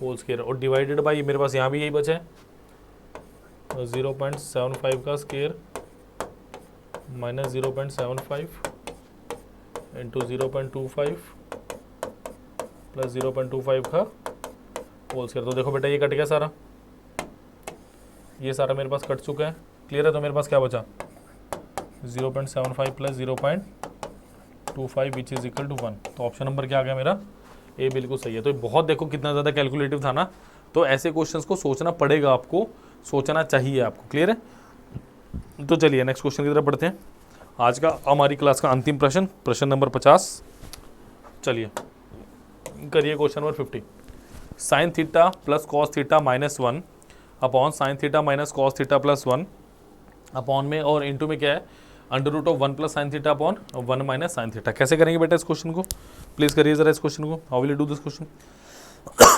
A: होल स्क्वायर, और डिवाइडेड बाई मेरे पास यहाँ भी यही बचा है, 0.75 का स्क्वायर माइनस 0.75 इंटू 0.25 प्लस 0.25 का होल स्क्वायर। तो देखो बेटा ये कट गया सारा, ये सारा मेरे पास कट चुका है। क्लियर है? तो मेरे पास क्या बचा, 0.75 plus 0.25 which is equal to 1। तो ऑप्शन नंबर क्या आ गया मेरा, ए बिल्कुल सही है। तो बहुत देखो कितना ज़्यादा कैलकुलेटिव था ना, तो ऐसे क्वेश्चंस को सोचना पड़ेगा, आपको सोचना चाहिए आपको। क्लियर है? तो चलिए नेक्स्ट क्वेश्चन की तरफ बढ़ते हैं। आज का हमारी क्लास का अंतिम प्रश्न, प्रश्न नंबर 50। चलिए करिए question number 50। Sine theta plus cos theta minus 1 upon sine theta minus cos theta plus 1 upon में और इंटू में क्या है, under root of 1 plus sine theta upon 1 minus sine theta. कैसे करेंगे बेटा इस क्वेश्चन को, प्लीज़ करिए ज़रा इस क्वेश्चन को। How will you do this question.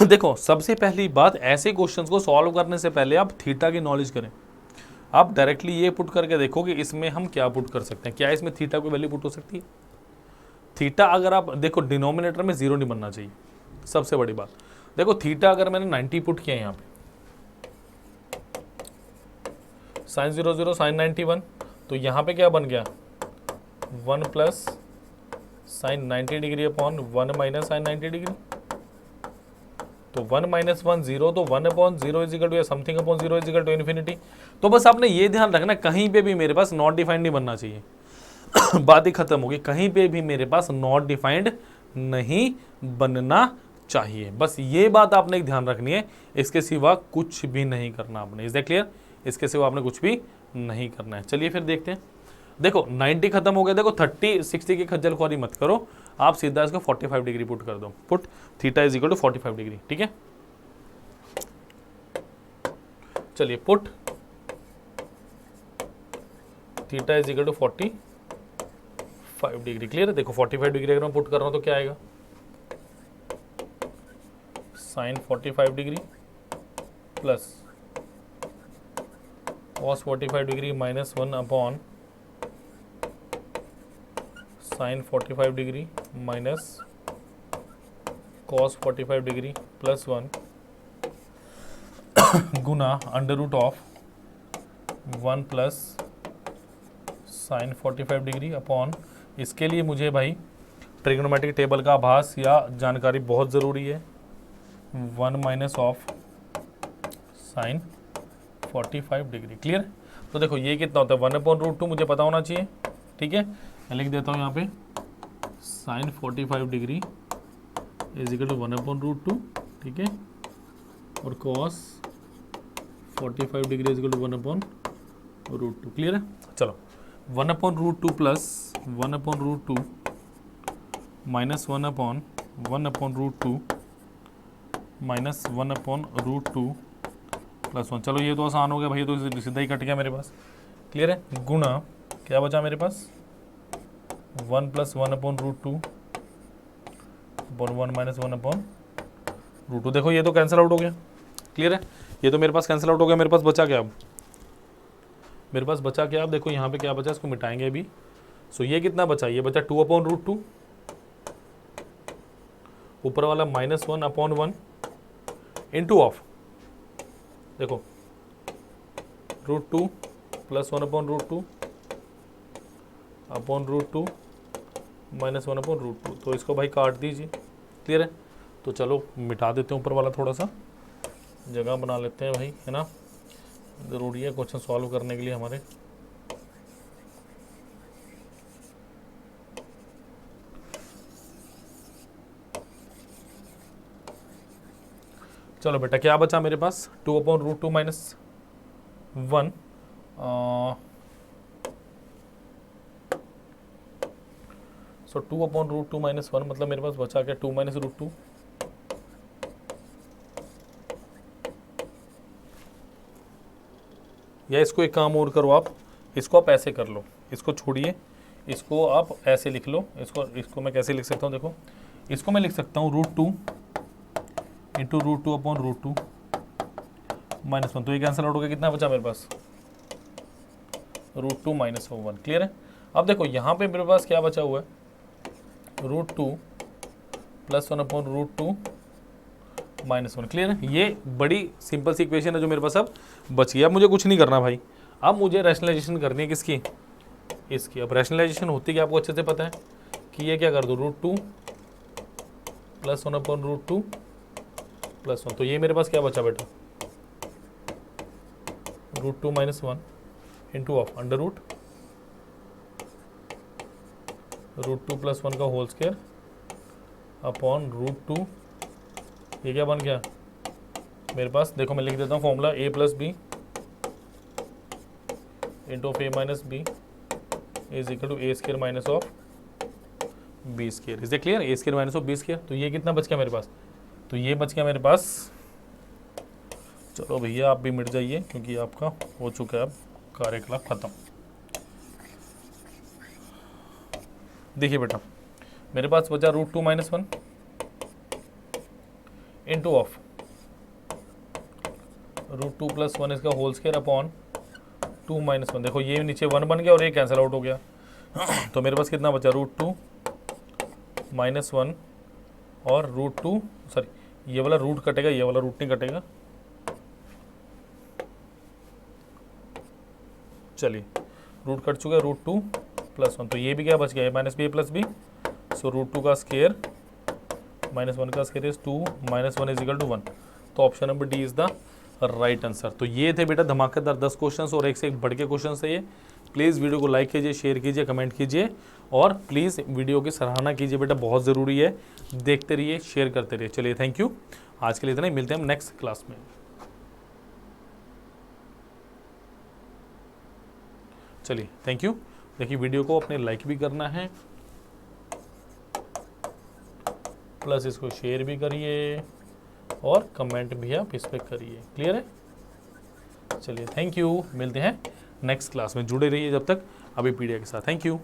A: देखो सबसे पहली बात, ऐसे क्वेश्चंस को सॉल्व करने से पहले आप थीटा की नॉलेज करें। आप डायरेक्टली ये पुट करके देखो कि इसमें हम क्या पुट कर सकते हैं, क्या इसमें थीटा को वैल्यू पुट हो सकती है। थीटा अगर आप देखो, डिनोमिनेटर में 0 नहीं बनना चाहिए, सबसे बड़ी बात। देखो थीटा अगर मैंने 90 पुट किया यहाँ पे, साइन 0 0 साइन 91, तो यहाँ पे क्या बन गया, 1 plus sine 90 degree upon 1 minus sine 90 degree. तो 1 माइनस 1 0, तो 1 अपॉन 0 is equal to something upon 0 is equal to infinity. तो बस आपने ये ध्यान रखना, कहीं पे भी मेरे पास नॉट डिफाइंड नहीं बनना चाहिए। बात ही खत्म होगी, कहीं पे भी मेरे पास नॉट डिफाइंड नहीं बनना चाहिए। बस ये बात आपने एक ध्यान रखनी है, इसके सिवा कुछ भी नहीं करना आपने। Is that clear? इसके सिवा आपने कुछ भी नहीं करना है। चलिए फिर देखते हैं। देखो 90 खत्म हो गया, देखो 30 60 की खज्जल ख्वारी मत करो, आप सीधा इसको 45 डिग्री पुट कर दो। Put theta is equal to 45 degree, ठीक है। चलिए put theta is equal to 45 degree. Clear है? देखो 45 डिग्री अगर मैं पुट कर रहा हूं तो क्या आएगा, sine 45 degree plus cos 45 degree minus 1 upon sine 45 degree minus cos 45 degree plus 1 गुना under root of 1 plus sine 45 degree upon, इसके लिए मुझे भाई ट्रिग्नोमेट्रिक टेबल का आभास या जानकारी बहुत ज़रूरी है, 1 minus of sine 45 degree. Clear? तो देखो ये कितना होता है, 1/√2 मुझे पता होना चाहिए, ठीक है। मैं लिख देता हूँ यहाँ पे sine 45 degree is equal to 1/√2, ठीक है, और cos 45 degree is equal to 1/√2। √2 clear है। चलो 1/√2 प्लस 1/√2 माइनस 1/1/√2 माइनस 1/√2 प्लस 1। चलो ये तो आसान हो गया भाई, ये तो सीधा ही कट गया मेरे पास, क्लियर है। गुणा क्या बचा मेरे पास 1 + 1/√2 1 माइनस 1/√2। देखो ये तो कैंसिल आउट हो गया, क्लियर है। ये तो मेरे पास कैंसिल आउट हो गया। मेरे पास बचा क्या अब, मेरे पास बचा क्या अब देखो यहाँ पे क्या बचा, इसको मिटाएंगे अभी। सो ये कितना बचा, ये बचा 2/√2, ऊपर वाला -1/1 इंटू ऑफ देखो √2 प्लस 1/√2 √2 माइनस 1/√2। तो इसको भाई काट दीजिए, क्लियर है। तो चलो मिटा देते हैं ऊपर वाला, थोड़ा सा जगह बना लेते हैं भाई, है ना, ज़रूरी है क्वेश्चन सॉल्व करने के लिए हमारे। चलो बेटा क्या बचा मेरे पास 2/√2 माइनस 1 सो 2/√2 माइनस 1 मतलब मेरे पास बचा क्या 2 - √2। या इसको एक काम और करो आप, इसको आप ऐसे कर लो, इसको छोड़िए, इसको आप ऐसे लिख लो। इसको मैं कैसे लिख सकता हूँ, देखो इसको मैं लिख सकता हूँ √2 इंटू √2/√2 माइनस 1। तो ये कैंसिल आउट हो गया, कितना बचा मेरे पास √2 माइनस 1, क्लियर है। अब देखो यहाँ पे मेरे पास क्या बचा हुआ है √2 प्लस 1/√2 माइनस 1, क्लियर है। ये बड़ी सिंपल सी इक्वेशन है जो मेरे पास अब बच गई। अब मुझे कुछ नहीं करना भाई, अब मुझे रैशनलाइजेशन करनी है किसकी, इसकी। अब रैशनलाइजेशन होती है कि आपको अच्छे से पता है कि ये क्या कर दो √2 प्लस 1/√2 प्लस 1। तो ये मेरे पास क्या बचा बेटा √2 minus 1 into of under √2 plus 1 का होल स्क्वायर अपॉन √2। ये क्या बन गया मेरे पास, देखो मैं लिख देता हूँ formula a + b into of a minus b is equal to a² minus of b²। Is a clear, a² minus of b²। तो ये कितना बच गया मेरे पास, तो ये बच गया मेरे पास। चलो भैया आप भी मिट जाइए क्योंकि आपका हो चुका है अब कार्यकलाप खत्म। देखिए बेटा मेरे पास बचा √2 माइनस 1 इंटू ऑफ √2 प्लस 1 इसका होल स्क्वायर अपॉन 2 माइनस 1। देखो ये नीचे 1 बन गया और ये कैंसिल आउट हो गया। तो मेरे पास कितना बचा √2 माइनस 1 और √2 सॉरी ये वाला रूट कटेगा, ये वाला रूट नहीं कटेगा। चलिए रूट कट चुका है √2 प्लस 1। तो ये भी क्या बच गया minus b plus b। So √2 का स्क्वायर माइनस 1 का square is 2 minus 1 is equal to 1। तो option number D is the right answer. तो ये थे बेटा धमाकेदार 10 क्वेश्चंस और एक से एक बढ़ के क्वेश्चन है ये। प्लीज़ वीडियो को लाइक कीजिए, शेयर कीजिए, कमेंट कीजिए और प्लीज़ वीडियो की सराहना कीजिए बेटा, बहुत ज़रूरी है। देखते रहिए, शेयर करते रहिए। चलिए थैंक यू, आज के लिए इतना ही, मिलते हैं हम नेक्स्ट क्लास में। चलिए थैंक यू। देखिए वीडियो को अपने लाइक भी करना है, प्लस इसको शेयर भी करिए और कमेंट भी आप इस पर करिए, क्लियर है। चलिए थैंक यू, मिलते हैं नेक्स्ट क्लास में। जुड़े रहिए जब तक अभी पीडिया के साथ। Thank you.